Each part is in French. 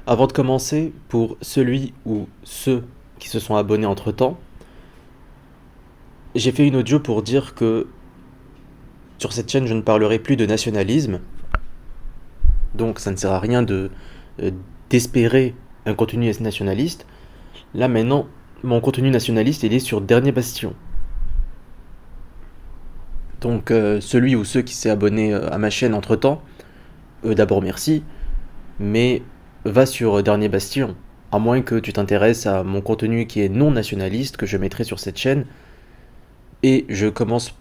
Avant de commencer, pour celui ou ceux qui se sont abonnés entre-temps, j'ai fait une audio pour dire que sur cette chaîne, je ne parlerai plus de nationalisme. Donc ça ne sert à rien euh, d'espérer un contenu nationaliste. Là maintenant, mon contenu nationaliste, il est sur Dernier Bastion. Donc celui ou ceux qui s'est abonné à ma chaîne entre-temps, d'abord merci, mais va sur Dernier Bastion. À moins que tu t'intéresses à mon contenu qui est non nationaliste, que je mettrai sur cette chaîne. Et je commence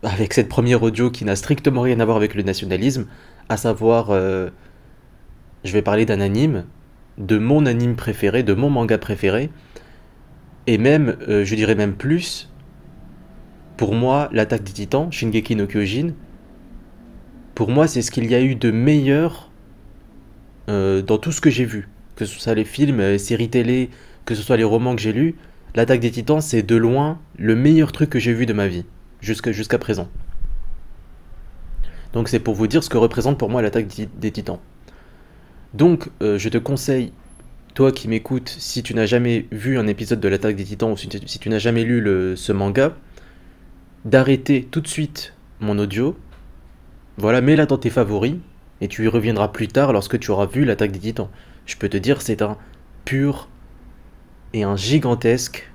avec cette première audio qui n'a strictement rien à voir avec le nationalisme, à savoir, je vais parler d'un anime, de mon anime préféré, de mon manga préféré, et même, je dirais même plus, pour moi, l'attaque des titans, Shingeki no Kyojin, pour moi, c'est ce qu'il y a eu de meilleur dans tout ce que j'ai vu. Que ce soit les films, séries télé, que ce soit les romans que j'ai lus, l'attaque des titans, c'est de loin le meilleur truc que j'ai vu de ma vie, jusqu'à présent. Donc c'est pour vous dire ce que représente pour moi l'attaque des titans. Donc je te conseille, toi qui m'écoutes, si tu n'as jamais vu un épisode de l'attaque des titans ou si tu n'as jamais lu ce manga, d'arrêter tout de suite mon audio. Voilà, mets-la dans tes favoris et tu y reviendras plus tard lorsque tu auras vu l'attaque des titans. Je peux te dire, c'est un pur et un gigantesque,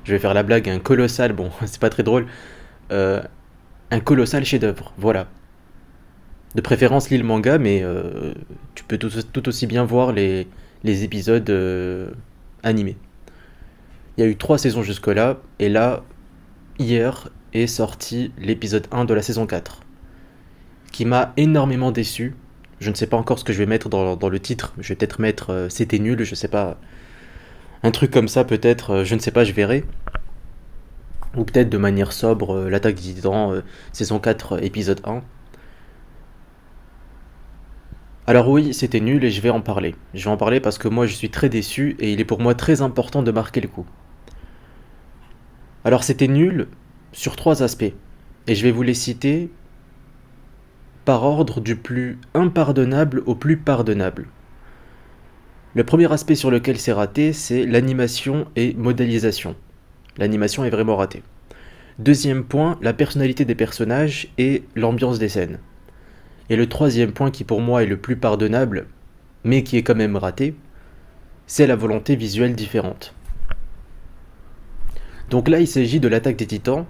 je vais faire la blague, un colossal, bon, c'est pas très drôle, euh, un colossal chef-d'œuvre. Voilà. De préférence, lis le manga, mais tu peux tout aussi bien voir les épisodes animés. Il y a eu 3 saisons jusque-là, et là, hier, est sorti l'épisode 1 de la saison 4, qui m'a énormément déçu. Je ne sais pas encore ce que je vais mettre dans le titre. Je vais peut-être mettre c'était nul, je sais pas. Un truc comme ça, peut-être, je ne sais pas, je verrai. Ou peut-être de manière sobre, l'attaque des titans, saison 4, épisode 1. Alors oui, c'était nul et je vais en parler. Je vais en parler parce que moi je suis très déçu et il est pour moi très important de marquer le coup. Alors c'était nul sur 3 aspects. Et je vais vous les citer par ordre du plus impardonnable au plus pardonnable. Le premier aspect sur lequel c'est raté, c'est l'animation et modélisation. L'animation est vraiment ratée. Deuxième point, la personnalité des personnages et l'ambiance des scènes. Et le troisième point qui pour moi est le plus pardonnable, mais qui est quand même raté, c'est la volonté visuelle différente. Donc là il s'agit de l'attaque des titans.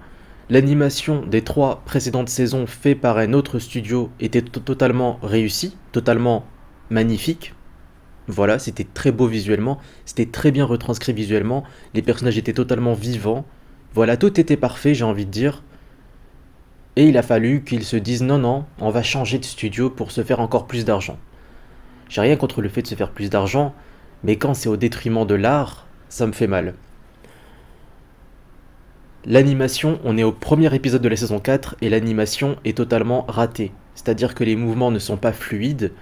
L'animation des 3 précédentes saisons faite par un autre studio était totalement réussie, totalement magnifique. Voilà, c'était très beau visuellement, c'était très bien retranscrit visuellement, les personnages étaient totalement vivants. Voilà, tout était parfait, j'ai envie de dire. Et il a fallu qu'ils se disent non, non, on va changer de studio pour se faire encore plus d'argent. J'ai rien contre le fait de se faire plus d'argent, mais quand c'est au détriment de l'art, ça me fait mal. L'animation, on est au premier épisode de la saison 4 et l'animation est totalement ratée. C'est-à-dire que les mouvements ne sont pas fluides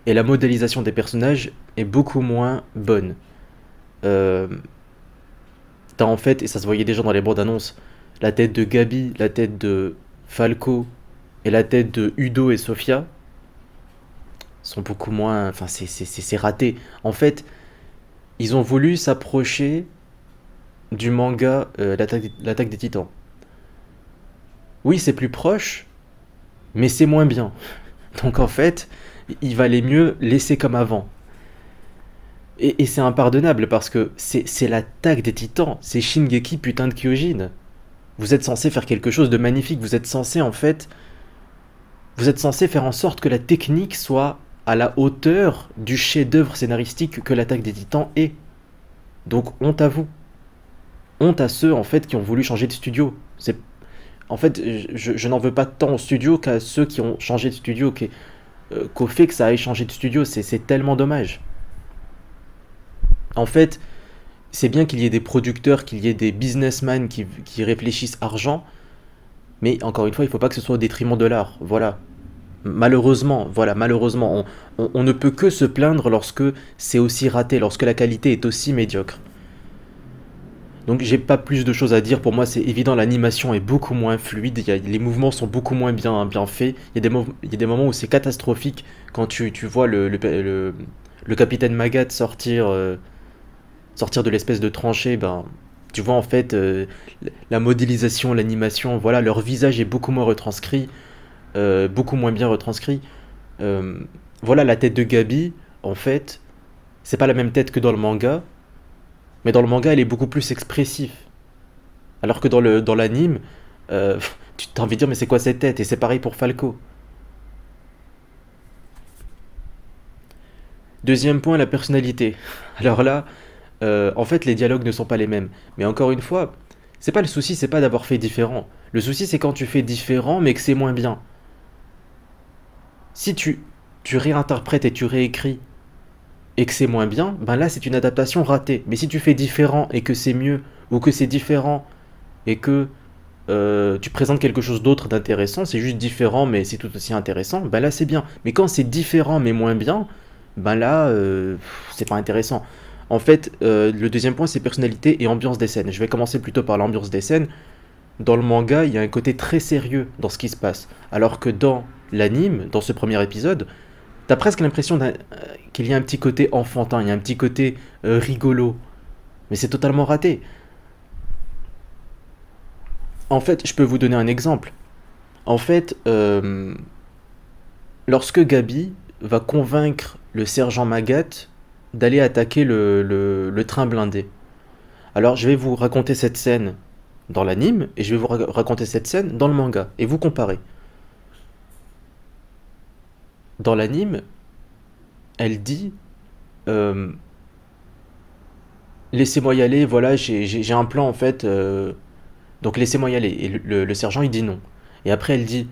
et la modélisation des personnages est beaucoup moins bonne. Euh, T'as en fait, et ça se voyait déjà dans les bandes annonces, la tête de Gabi, la tête de Falco et la tête de Udo et Sofia sont beaucoup moins. Enfin, c'est raté. En fait, ils ont voulu s'approcher du manga L'attaque des Titans. Oui, c'est plus proche, mais c'est moins bien. Donc en fait, il valait mieux laisser comme avant. Et c'est impardonnable parce que c'est l'attaque des titans, c'est Shingeki putain de Kyojin. Vous êtes censé faire quelque chose de magnifique, vous êtes censé en fait, vous êtes censé faire en sorte que la technique soit à la hauteur du chef-d'œuvre scénaristique que l'attaque des titans est. Donc honte à vous. Honte à ceux en fait qui ont voulu changer de studio. C'est en fait, je n'en veux pas tant au studio qu'à ceux qui ont changé de studio, qu'au fait que ça ait changé de studio, c'est tellement dommage. En fait, c'est bien qu'il y ait des producteurs, qu'il y ait des businessmen qui réfléchissent argent, mais encore une fois, il ne faut pas que ce soit au détriment de l'art. Voilà. Malheureusement, on ne peut que se plaindre lorsque c'est aussi raté, lorsque la qualité est aussi médiocre. Donc j'ai pas plus de choses à dire, pour moi c'est évident, l'animation est beaucoup moins fluide, les mouvements sont beaucoup moins bien faits, il y a des moments où c'est catastrophique quand tu vois le capitaine Magat sortir de l'espèce de tranchée, ben, tu vois en fait la modélisation, l'animation, voilà, leur visage est beaucoup moins retranscrit, beaucoup moins bien retranscrit. Euh, voilà, la tête de Gabi, en fait, c'est pas la même tête que dans le manga, mais dans le manga, elle est beaucoup plus expressive. Alors que dans l'anime, euh, tu t'as envie de dire, mais c'est quoi cette tête? Et c'est pareil pour Falco. Deuxième point, la personnalité. Alors là, en fait, les dialogues ne sont pas les mêmes. Mais encore une fois, c'est pas le souci, c'est pas d'avoir fait différent. Le souci, c'est quand tu fais différent, mais que c'est moins bien. Si tu réinterprètes et tu réécris et que c'est moins bien, ben là, c'est une adaptation ratée. Mais si tu fais différent et que c'est mieux, ou que c'est différent et que tu présentes quelque chose d'autre d'intéressant, c'est juste différent, mais c'est tout aussi intéressant, ben là, c'est bien. Mais quand c'est différent, mais moins bien, ben là, c'est pas intéressant. En fait, le deuxième point, c'est personnalité et ambiance des scènes. Je vais commencer plutôt par l'ambiance des scènes. Dans le manga, il y a un côté très sérieux dans ce qui se passe. Alors que dans l'anime, dans ce premier épisode, t'as presque l'impression qu'il y a un petit côté enfantin, il y a un petit côté rigolo. Mais c'est totalement raté. En fait, je peux vous donner un exemple. En fait, lorsque Gabi va convaincre le sergent Magat d'aller attaquer le train blindé. Alors, je vais vous raconter cette scène dans l'anime et je vais vous raconter cette scène dans le manga et vous comparez. Dans l'anime, elle dit euh, laissez-moi y aller, voilà, j'ai un plan en fait, donc laissez-moi y aller. Et le sergent il dit non. Et après elle dit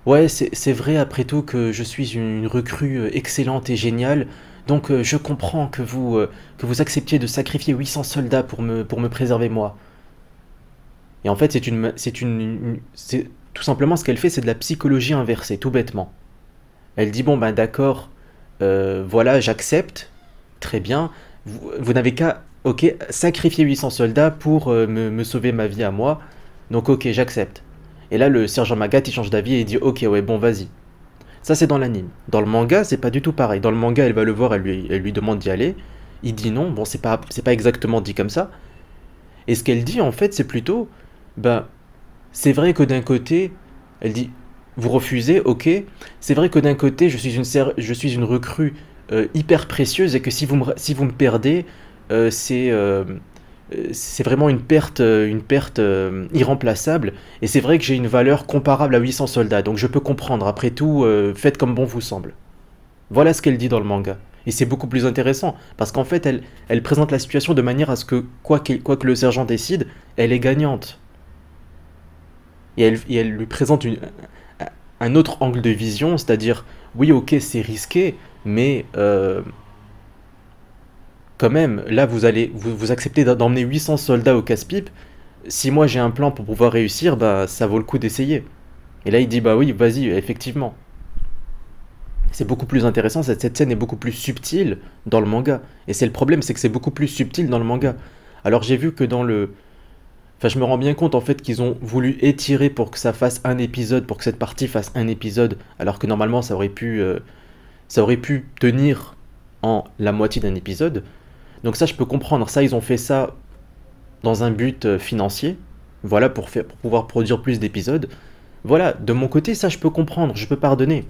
ouais, c'est vrai après tout que je suis une recrue excellente et géniale, donc je comprends que vous acceptiez de sacrifier 800 soldats pour me préserver moi. Et en fait, c'est tout simplement ce qu'elle fait, c'est de la psychologie inversée, tout bêtement. Elle dit bon ben d'accord, voilà, j'accepte, très bien. Vous n'avez qu'à, ok, sacrifier 800 soldats pour me sauver ma vie à moi. Donc ok, j'accepte. Et là, le sergent Magat, il change d'avis et il dit ok, ouais, bon, vas-y. Ça, c'est dans l'anime. Dans le manga, c'est pas du tout pareil. Dans le manga, elle va le voir, elle lui demande d'y aller. Il dit non. Bon, c'est pas exactement dit comme ça. Et ce qu'elle dit, en fait, c'est plutôt, ben, c'est vrai que d'un côté, elle dit, vous refusez, ok. C'est vrai que d'un côté, je suis une recrue hyper précieuse et que si vous me perdez, c'est vraiment une perte irremplaçable. Et c'est vrai que j'ai une valeur comparable à 800 soldats. Donc je peux comprendre. Après tout, faites comme bon vous semble. Voilà ce qu'elle dit dans le manga. Et c'est beaucoup plus intéressant, parce qu'en fait, elle présente la situation de manière à ce que, quoi que le sergent décide, elle est gagnante. Et elle lui présente un autre angle de vision, c'est-à-dire, oui, ok, c'est risqué, mais quand même, là, vous acceptez d'emmener 800 soldats au casse-pipe. Si moi j'ai un plan pour pouvoir réussir, bah ça vaut le coup d'essayer. Et là, il dit, bah oui, vas-y, effectivement. C'est beaucoup plus intéressant, cette scène est beaucoup plus subtile dans le manga. Et c'est le problème, c'est que c'est beaucoup plus subtil dans le manga. Alors j'ai vu que dans le... Enfin, je me rends bien compte en fait qu'ils ont voulu étirer pour que ça fasse un épisode, pour que cette partie fasse un épisode, alors que normalement ça aurait pu tenir en la moitié d'un épisode. Donc ça, je peux comprendre. Ça, ils ont fait ça dans un but financier. Voilà, pour pouvoir produire plus d'épisodes. Voilà, de mon côté, ça, je peux comprendre, je peux pardonner.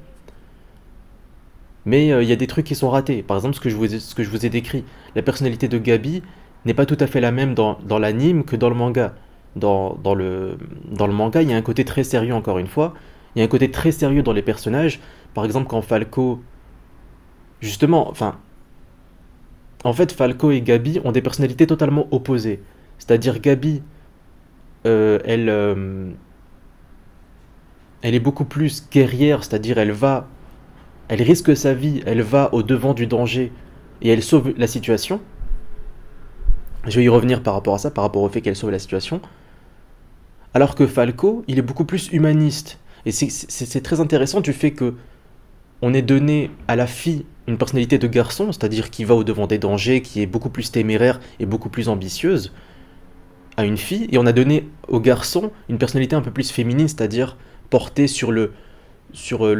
Mais il y a des trucs qui sont ratés. Par exemple, ce que je vous ai décrit. La personnalité de Gabi n'est pas tout à fait la même dans l'anime que dans le manga. Dans le manga, il y a un côté très sérieux, encore une fois. Il y a un côté très sérieux dans les personnages. Par exemple, quand Falco... Justement, enfin... En fait, Falco et Gabi ont des personnalités totalement opposées. C'est-à-dire Gabi, elle, elle est beaucoup plus guerrière, c'est-à-dire elle risque sa vie, elle va au devant du danger et elle sauve la situation. Je vais y revenir par rapport à ça, par rapport au fait qu'elle sauve la situation. Alors que Falco, il est beaucoup plus humaniste. Et c'est très intéressant du fait que on ait donné à la fille une personnalité de garçon, c'est-à-dire qui va au devant des dangers, qui est beaucoup plus téméraire et beaucoup plus ambitieuse, à une fille, et on a donné au garçon une personnalité un peu plus féminine, c'est-à-dire portée sur le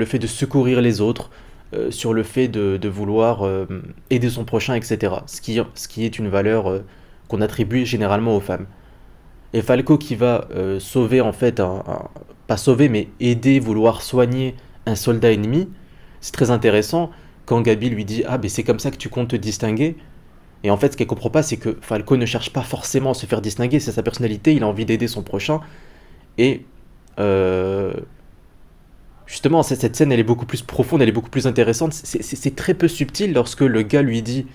fait de secourir les autres, sur le fait de vouloir aider son prochain, etc. Ce qui est une valeur qu'on attribue généralement aux femmes. Et Falco qui va sauver en fait, pas sauver mais aider, vouloir soigner un soldat ennemi, c'est très intéressant quand Gabi lui dit ah ben c'est comme ça que tu comptes te distinguer. Et en fait ce qu'elle comprend pas c'est que Falco ne cherche pas forcément à se faire distinguer, c'est sa personnalité, il a envie d'aider son prochain. Et euh, justement cette scène elle est beaucoup plus profonde, elle est beaucoup plus intéressante, c'est très peu subtil lorsque le gars lui dit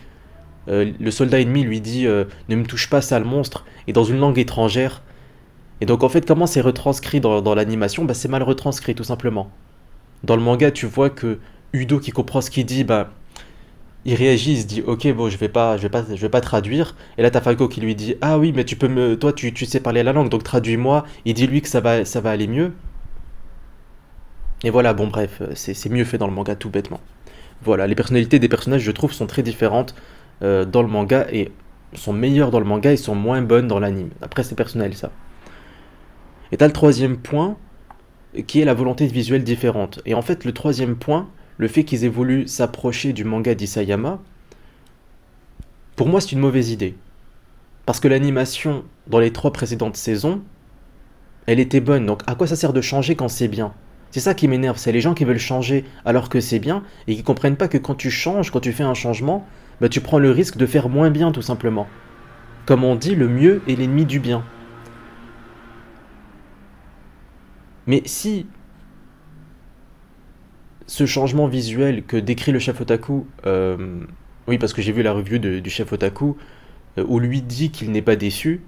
le soldat ennemi lui dit ne me touche pas sale monstre, et dans une langue étrangère. Et donc en fait comment c'est retranscrit dans l'animation, bah, c'est mal retranscrit tout simplement. Dans le manga tu vois que Udo qui comprend ce qu'il dit, bah, il réagit, il se dit ok bon je vais pas traduire, et là t'as Falco qui lui dit ah oui mais toi tu sais parler la langue donc traduis-moi, il dit lui que ça va aller mieux. Et voilà, bon bref, c'est mieux fait dans le manga tout bêtement. Voilà, les personnalités des personnages je trouve sont très différentes dans le manga, et sont meilleures dans le manga et sont moins bonnes dans l'anime. Après c'est personnel ça. Et t'as le troisième point qui est la volonté visuelle différente. Et en fait le troisième point, le fait qu'ils aient voulu s'approcher du manga d'Isayama, pour moi c'est une mauvaise idée. Parce que l'animation dans les 3 précédentes saisons, elle était bonne, donc à quoi ça sert de changer quand c'est bien? C'est ça qui m'énerve, c'est les gens qui veulent changer alors que c'est bien, et qui comprennent pas que quand tu changes, quand tu fais un changement, bah tu prends le risque de faire moins bien tout simplement. Comme on dit, le mieux est l'ennemi du bien. Mais si ce changement visuel que décrit le chef Otaku, oui parce que j'ai vu la review du chef Otaku, où lui dit qu'il n'est pas déçu,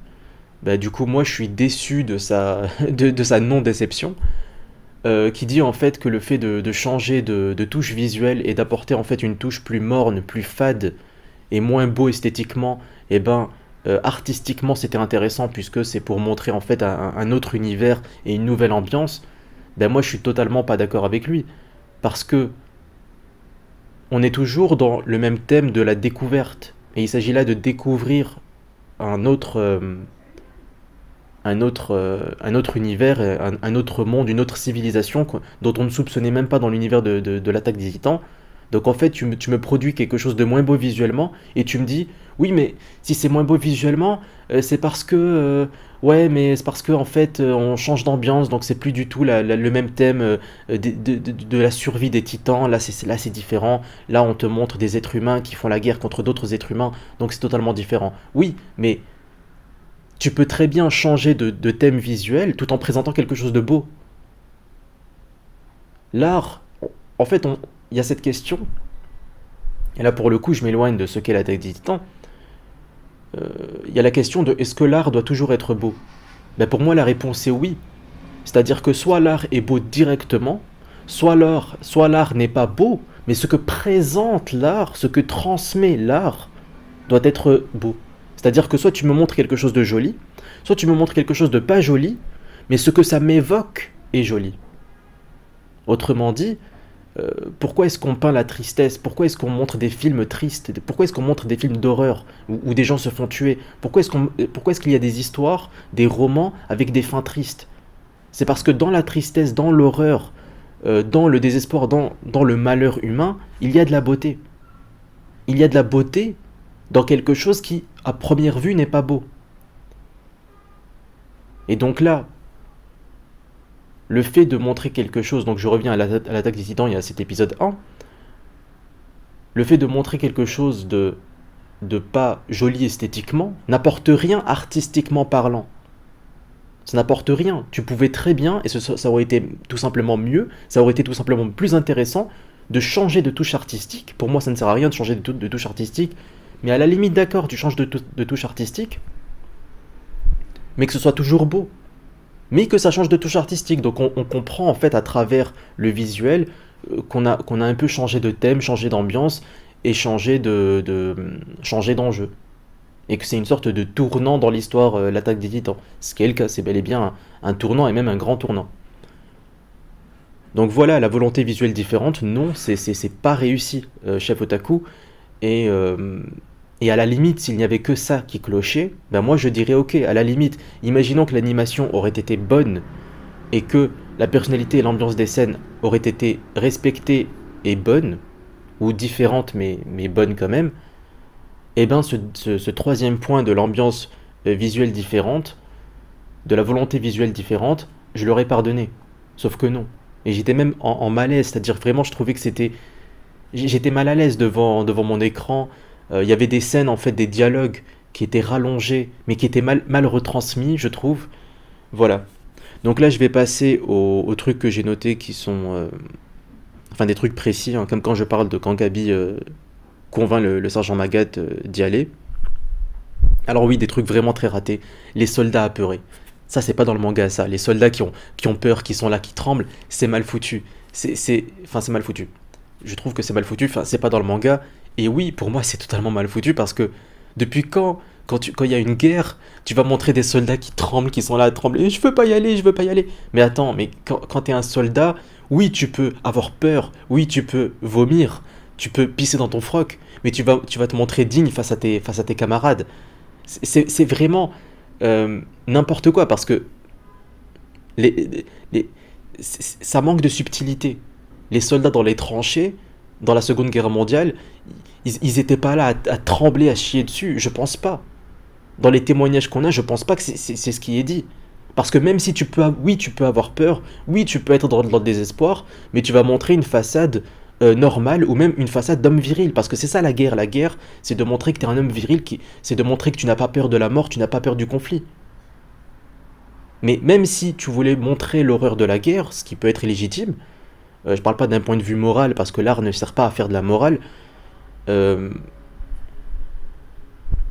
bah du coup moi je suis déçu de sa non-déception, qui dit en fait que le fait de changer de touche visuelle et d'apporter en fait une touche plus morne, plus fade et moins beau esthétiquement, et ben artistiquement c'était intéressant puisque c'est pour montrer en fait un autre univers et une nouvelle ambiance, ben moi je suis totalement pas d'accord avec lui. Parce que on est toujours dans le même thème de la découverte. Et il s'agit là de découvrir un autre, un autre univers, un autre monde, une autre civilisation dont on ne soupçonnait même pas dans l'univers de l'attaque des titans. Donc en fait, tu me produis quelque chose de moins beau visuellement, et tu me dis, oui, mais si c'est moins beau visuellement, c'est parce que, ouais, mais c'est parce que en fait, on change d'ambiance, donc c'est plus du tout le même thème de la survie des titans. Là, c'est différent. Là, on te montre des êtres humains qui font la guerre contre d'autres êtres humains, donc c'est totalement différent. Oui, mais tu peux très bien changer de thème visuel tout en présentant quelque chose de beau. L'art, en fait, il y a cette question, et là pour le coup je m'éloigne de ce qu'est l'attaque des titans, il y a la question de est-ce que l'art doit toujours être beau? Ben pour moi la réponse est oui. C'est-à-dire que soit l'art est beau directement, soit l'art n'est pas beau, mais ce que présente l'art, ce que transmet l'art, doit être beau. C'est-à-dire que soit tu me montres quelque chose de joli, soit tu me montres quelque chose de pas joli, mais ce que ça m'évoque est joli. Autrement dit, pourquoi est-ce qu'on peint la tristesse? Pourquoi est-ce qu'on montre des films tristes? Pourquoi est-ce qu'on montre des films d'horreur où des gens se font tuer? Pourquoi est-ce qu'il y a des histoires, des romans avec des fins tristes? C'est parce que dans la tristesse, dans l'horreur, dans le désespoir, dans le malheur humain, il y a de la beauté. Il y a de la beauté dans quelque chose qui, à première vue, n'est pas beau. Et donc là, le fait de montrer quelque chose, donc je reviens à l'attaque des titans, il y a cet épisode 1, le fait de montrer quelque chose de pas joli esthétiquement n'apporte rien artistiquement parlant. Ça n'apporte rien. Tu pouvais très bien, et ça aurait été tout simplement mieux, ça aurait été tout simplement plus intéressant de changer de touche artistique. Pour moi, ça ne sert à rien de changer de touche artistique, mais à la limite, d'accord, tu changes de touche artistique, mais que ce soit toujours beau. Mais que ça change de touche artistique. Donc on comprend en fait à travers le visuel qu'on a un peu changé de thème, changé d'ambiance et changé d'enjeu. Et que c'est une sorte de tournant dans l'histoire, l'attaque des titans. Ce qui est le cas, c'est bel et bien un tournant et même un grand tournant. Donc voilà, la volonté visuelle différente, non, c'est pas réussi, chef Otaku. Et, à la limite, s'il n'y avait que ça qui clochait, ben moi je dirais ok, à la limite, imaginons que l'animation aurait été bonne et que la personnalité et l'ambiance des scènes auraient été respectées et bonnes, ou différentes mais bonnes quand même, et ben ce troisième point de l'ambiance visuelle différente, de la volonté visuelle différente, je leur ai pardonné. Sauf que non. Et j'étais même en malaise, c'est-à-dire vraiment je trouvais que c'était... J'étais mal à l'aise devant mon écran. Il y avait des scènes, en fait, des dialogues qui étaient rallongés, mais qui étaient mal retransmis, je trouve. Voilà. Donc là, je vais passer aux trucs que j'ai notés qui sont... enfin, des trucs précis, hein, comme quand je parle de quand Gabi convainc le sergent Magat d'y aller. Alors oui, des trucs vraiment très ratés. Les soldats apeurés. Ça, c'est pas dans le manga, ça. Les soldats qui ont peur, qui sont là, qui tremblent, c'est mal foutu. Enfin, c'est mal foutu. Je trouve que c'est mal foutu, enfin, c'est pas dans le manga. Et oui, pour moi, c'est totalement mal foutu parce que depuis quand il y a une guerre, tu vas montrer des soldats qui tremblent, qui sont là à trembler. Je veux pas y aller, je veux pas y aller. Mais attends, mais quand t'es un soldat, oui, tu peux avoir peur, oui, tu peux vomir, tu peux pisser dans ton froc, mais tu vas te montrer digne face à tes camarades. C'est vraiment n'importe quoi parce que les, les- ça manque de subtilité. Les soldats dans les tranchées, dans la Seconde Guerre mondiale, ils étaient pas là à trembler, à chier dessus. Je pense pas. Dans les témoignages qu'on a, je pense pas que c'est ce qui est dit. Parce que même si oui, tu peux avoir peur, oui, tu peux être dans le désespoir, mais tu vas montrer une façade normale ou même une façade d'homme viril. Parce que c'est ça la guerre. La guerre, c'est de montrer que tu es un homme viril, c'est de montrer que tu n'as pas peur de la mort, tu n'as pas peur du conflit. Mais même si tu voulais montrer l'horreur de la guerre, ce qui peut être légitime, je parle pas d'un point de vue moral, parce que l'art ne sert pas à faire de la morale, euh,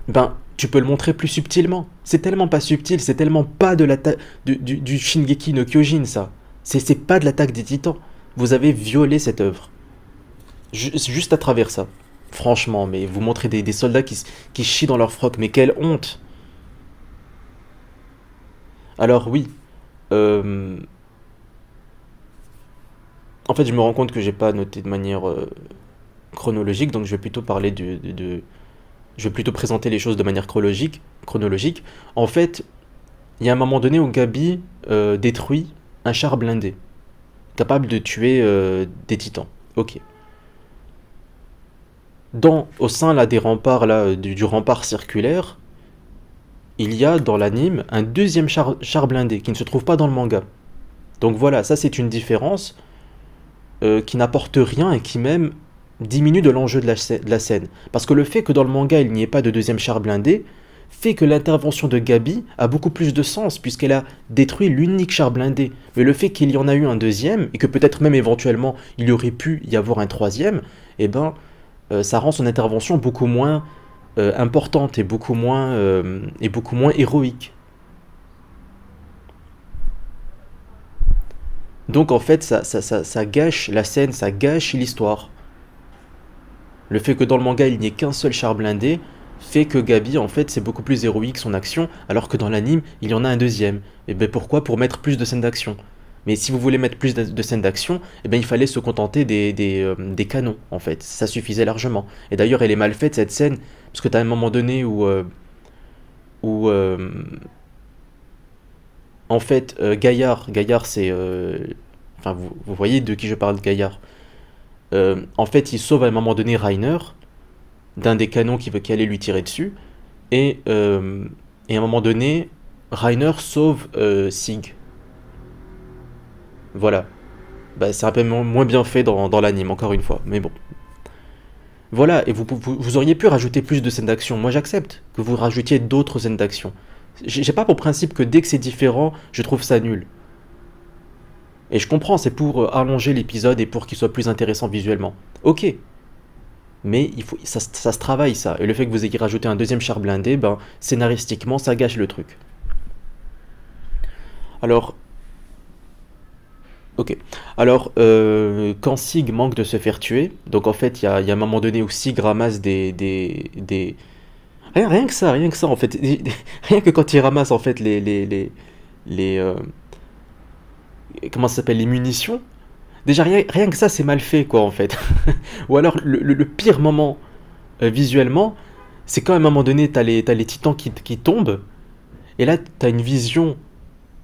ben, tu peux le montrer plus subtilement. C'est tellement pas subtil, c'est tellement pas de l'attaque du Shingeki no Kyojin, ça. C'est pas de l'attaque des titans. Vous avez violé cette œuvre. Juste à travers ça. Franchement, mais vous montrez des soldats qui chient dans leur froc, mais quelle honte. Alors oui, euh, en fait je me rends compte que j'ai pas noté de manière chronologique, donc je vais plutôt parler je vais plutôt présenter les choses de manière chronologique. En fait, il y a un moment donné où Gabi détruit un char blindé, capable de tuer des titans. Ok. Au sein là, des remparts, là, du rempart circulaire, il y a dans l'anime un deuxième char blindé qui ne se trouve pas dans le manga. Donc voilà, ça c'est une différence qui n'apporte rien et qui même diminue de l'enjeu de la scène. Parce que le fait que dans le manga il n'y ait pas de deuxième char blindé fait que l'intervention de Gabi a beaucoup plus de sens puisqu'elle a détruit l'unique char blindé. Mais le fait qu'il y en a eu un deuxième et que peut-être même éventuellement il y aurait pu y avoir un troisième, eh ben ça rend son intervention beaucoup moins importante et beaucoup moins héroïque. Donc en fait ça gâche la scène, ça gâche l'histoire. Le fait que dans le manga il n'y ait qu'un seul char blindé fait que Gabi en fait c'est beaucoup plus héroïque son action alors que dans l'anime il y en a un deuxième. Et ben pourquoi? Pour mettre plus de scènes d'action. Mais si vous voulez mettre plus de scènes d'action, eh ben il fallait se contenter des canons en fait, ça suffisait largement. Et d'ailleurs elle est mal faite cette scène parce que t'as un moment donné où en fait Gaillard c'est enfin vous voyez de qui je parle, Gaillard. En fait il sauve à un moment donné Reiner d'un des canons qui allait lui tirer dessus. Et, euh, et à un moment donné, Reiner sauve Sig. Voilà. Bah, c'est un peu moins bien fait dans l'anime, encore une fois. Mais bon. Voilà, et vous auriez pu rajouter plus de scènes d'action. Moi, j'accepte que vous rajoutiez d'autres scènes d'action. J'ai pas pour principe que dès que c'est différent, je trouve ça nul. Et je comprends, c'est pour allonger l'épisode et pour qu'il soit plus intéressant visuellement. Ok, mais ça se travaille ça. Et le fait que vous ayez rajouté un deuxième char blindé, ben, scénaristiquement, ça gâche le truc. Alors, ok. Alors, quand Sig manque de se faire tuer, donc en fait, il y a un moment donné où Sig ramasse rien que ça, en fait. Rien que quand il ramasse, en fait, les comment ça s'appelle, les munitions. Déjà, rien que ça, c'est mal fait, quoi, en fait. Ou alors, le pire moment, visuellement, c'est quand à un moment donné, t'as les titans qui tombent, et là, t'as une vision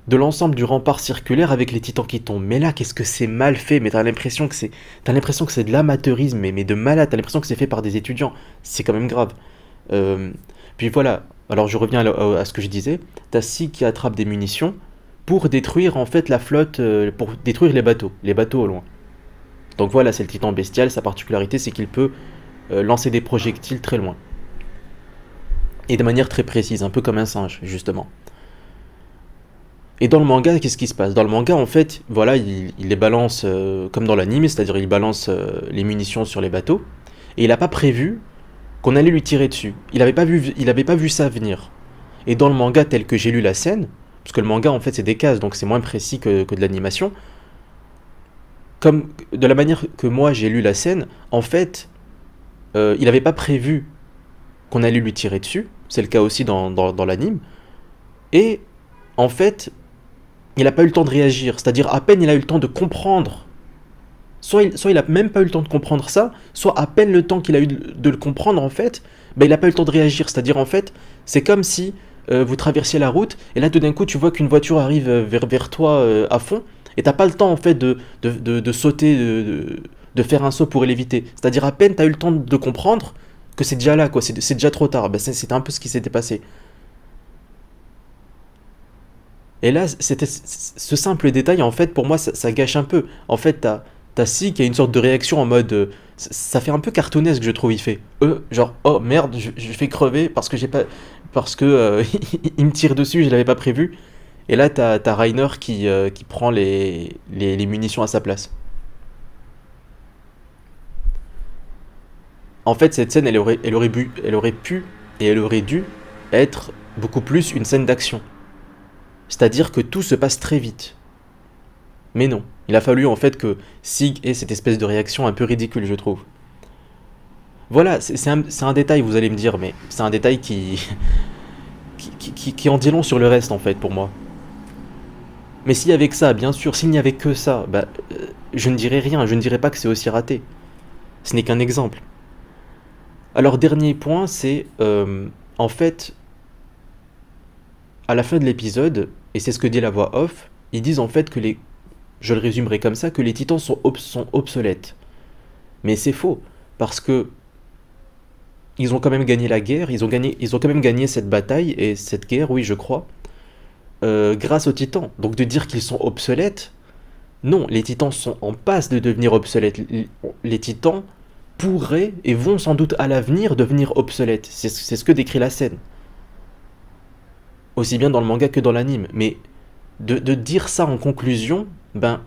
de l'ensemble du rempart circulaire avec les titans qui tombent. Mais là, qu'est-ce que c'est mal fait, mais t'as l'impression que c'est de l'amateurisme, mais de malade, t'as l'impression que c'est fait par des étudiants. C'est quand même grave. Euh, Puis voilà, alors je reviens à ce que je disais, t'as Sig qui attrape des munitions pour détruire en fait la flotte, pour détruire les bateaux au loin. Donc voilà, c'est le titan bestial, sa particularité c'est qu'il peut lancer des projectiles très loin. Et de manière très précise, un peu comme un singe, justement. Et dans le manga, qu'est-ce qui se passe? Dans le manga, en fait, voilà, il les balance comme dans l'anime, c'est-à-dire il balance les munitions sur les bateaux, et il n'a pas prévu qu'on allait lui tirer dessus. Il avait pas vu ça venir. Et dans le manga tel que j'ai lu la scène, parce que le manga en fait c'est des cases, donc c'est moins précis que de l'animation, comme de la manière que moi j'ai lu la scène, en fait, il n'avait pas prévu qu'on allait lui tirer dessus, c'est le cas aussi dans l'anime, et en fait, il n'a pas eu le temps de réagir, c'est-à-dire à peine il a eu le temps de comprendre. Soit il a même pas eu le temps de comprendre ça, soit à peine le temps qu'il a eu de le comprendre en fait, ben, il a pas eu le temps de réagir. C'est-à-dire en fait, c'est comme si vous traversiez la route et là tout d'un coup tu vois qu'une voiture arrive vers toi à fond et t'as pas le temps en fait de sauter, de faire un saut pour l'éviter. C'est-à-dire à peine tu as eu le temps de comprendre que c'est déjà là, quoi, c'est déjà trop tard. Ben, c'était un peu ce qui s'était passé. Et là, ce simple détail, en fait, pour moi, ça gâche un peu. En fait, t'as Si qui a une sorte de réaction en mode. Ça fait un peu cartoonesque, je trouve, il fait. Genre, oh merde, je fais crever parce que j'ai pas. Parce que il me tire dessus, je l'avais pas prévu. Et là, t'as Reiner qui prend les munitions à sa place. En fait, cette scène, elle aurait pu et elle aurait dû être beaucoup plus une scène d'action. C'est-à-dire que tout se passe très vite. Mais non. Il a fallu en fait que Sig ait cette espèce de réaction un peu ridicule, je trouve. Voilà, c'est un détail, vous allez me dire, mais c'est un détail qui en dit long sur le reste, en fait, pour moi. Mais s'il y avait que ça, bien sûr, s'il n'y avait que ça, bah, je ne dirais rien, je ne dirais pas que c'est aussi raté. Ce n'est qu'un exemple. Alors, dernier point, c'est, en fait, à la fin de l'épisode, et c'est ce que dit la voix off, ils disent en fait que je le résumerai comme ça, que les titans sont obsolètes. Mais c'est faux, parce que ils ont quand même gagné la guerre, ils ont quand même gagné cette bataille et cette guerre, oui, je crois, grâce aux titans. Donc de dire qu'ils sont obsolètes, non, les titans sont en passe de devenir obsolètes. Les titans pourraient et vont sans doute à l'avenir devenir obsolètes. C'est ce que décrit la scène. Aussi bien dans le manga que dans l'anime. Mais de dire ça en conclusion, ben,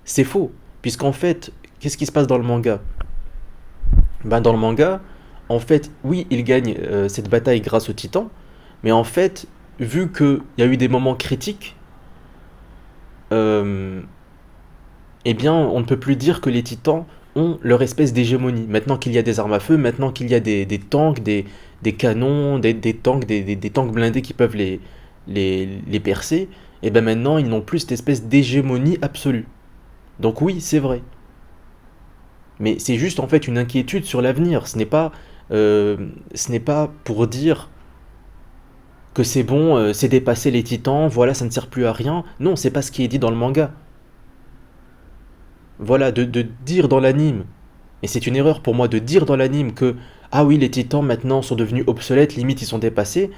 c'est faux. Puisqu'en fait, qu'est-ce qui se passe dans le manga? Ben, dans le manga, en fait, oui, il gagne cette bataille grâce aux titans, mais en fait, vu qu'il y a eu des moments critiques, euh, eh bien, on ne peut plus dire que les titans ont leur espèce d'hégémonie. Maintenant qu'il y a des armes à feu, maintenant qu'il y a des tanks, des canons, des tanks, des tanks blindés qui peuvent les percer, et ben maintenant, ils n'ont plus cette espèce d'hégémonie absolue. Donc oui, c'est vrai. Mais c'est juste en fait une inquiétude sur l'avenir. Ce n'est pas pour dire que c'est bon, c'est dépassé les titans, voilà, ça ne sert plus à rien. Non, c'est pas ce qui est dit dans le manga. Voilà, de dire dans l'anime, et c'est une erreur pour moi de dire dans l'anime que ah oui, les titans maintenant sont devenus obsolètes, limite ils sont dépassés,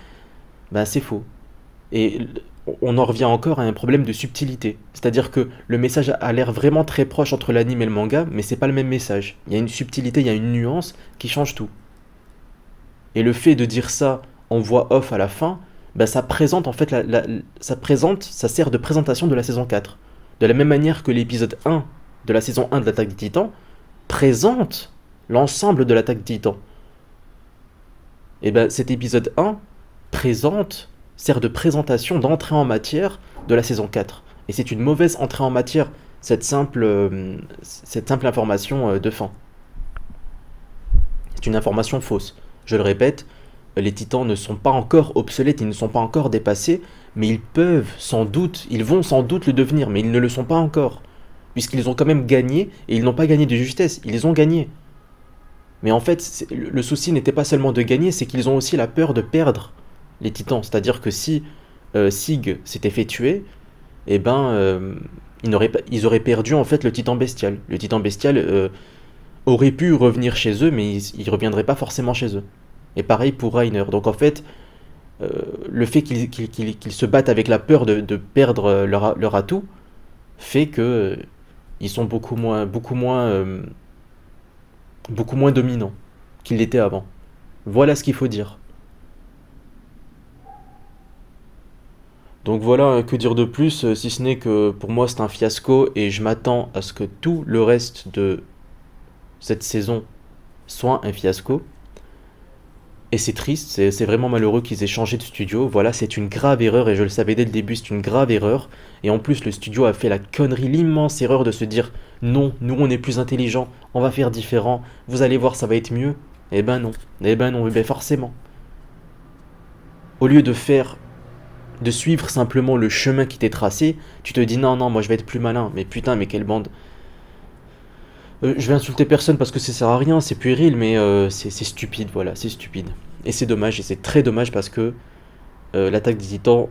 bah c'est faux. Et on en revient encore à un problème de subtilité. C'est-à-dire que le message a l'air vraiment très proche entre l'anime et le manga, mais c'est pas le même message. Il y a une subtilité, il y a une nuance qui change tout. Et le fait de dire ça en voix off à la fin, bah ça présente en fait ça sert de présentation de la saison 4. De la même manière que l'épisode 1 de la saison 1 de l'attaque des Titans présente l'ensemble de l'attaque des Titans. Et ben cet épisode 1 sert de présentation, d'entrée en matière de la saison 4. Et c'est une mauvaise entrée en matière, cette simple information de fin. C'est une information fausse. Je le répète, les titans ne sont pas encore obsolètes, ils ne sont pas encore dépassés, mais ils vont sans doute le devenir, mais ils ne le sont pas encore. Puisqu'ils ont quand même gagné, et ils n'ont pas gagné de justesse, ils ont gagné. Mais en fait, le souci n'était pas seulement de gagner, c'est qu'ils ont aussi la peur de perdre les titans. C'est-à-dire que si Sig s'était fait tuer, et ben, ils auraient perdu en fait le Titan Bestial. Le Titan Bestial aurait pu revenir chez eux, mais il reviendrait pas forcément chez eux. Et pareil pour Reiner. Donc en fait, euh, le fait qu'ils se battent avec la peur de perdre leur atout fait que ils sont beaucoup moins dominants qu'ils l'étaient avant. Voilà ce qu'il faut dire. Donc voilà, que dire de plus, si ce n'est que pour moi c'est un fiasco et je m'attends à ce que tout le reste de cette saison soit un fiasco. Et c'est triste, c'est vraiment malheureux qu'ils aient changé de studio. Voilà, c'est une grave erreur et je le savais dès le début, c'est une grave erreur. Et en plus, le studio a fait la connerie, l'immense erreur de se dire non, nous on est plus intelligents, on va faire différent, vous allez voir, ça va être mieux. Eh ben non, eh ben forcément. Au lieu de suivre simplement le chemin qui t'est tracé, tu te dis non, non, moi je vais être plus malin. Mais putain, mais quelle bande. Je vais insulter personne parce que ça sert à rien, c'est puéril, mais c'est stupide, voilà, c'est stupide. Et c'est dommage, et c'est très dommage parce que l'attaque des titans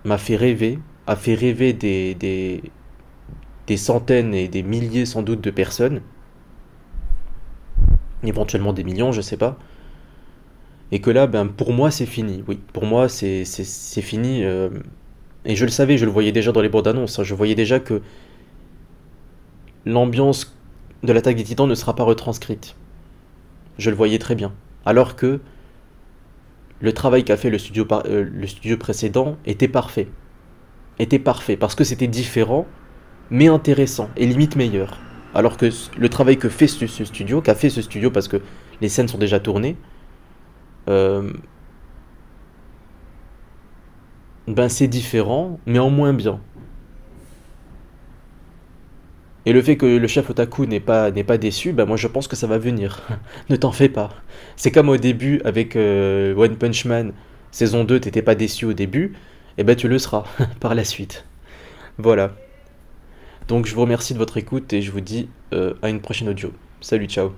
m'a fait rêver, a fait rêver des centaines et des milliers sans doute de personnes, éventuellement des millions, je sais pas. Et que là, ben, pour moi, c'est fini, oui, pour moi, c'est fini. Et je le savais, je le voyais déjà dans les bandes annonces, hein, je voyais déjà que l'ambiance de l'attaque des titans ne sera pas retranscrite. Je le voyais très bien. Alors que le travail qu'a fait le studio précédent était parfait. Était parfait parce que c'était différent, mais intéressant et limite meilleur. Alors que le travail que fait ce studio, qu'a fait ce studio parce que les scènes sont déjà tournées, euh, ben c'est différent, mais en moins bien. Et le fait que le chef Otaku n'est pas déçu, ben moi je pense que ça va venir. Ne t'en fais pas. C'est comme au début avec One Punch Man, saison 2, t'étais pas déçu au début, et ben tu le seras par la suite. Voilà. Donc je vous remercie de votre écoute et je vous dis à une prochaine audio. Salut, ciao.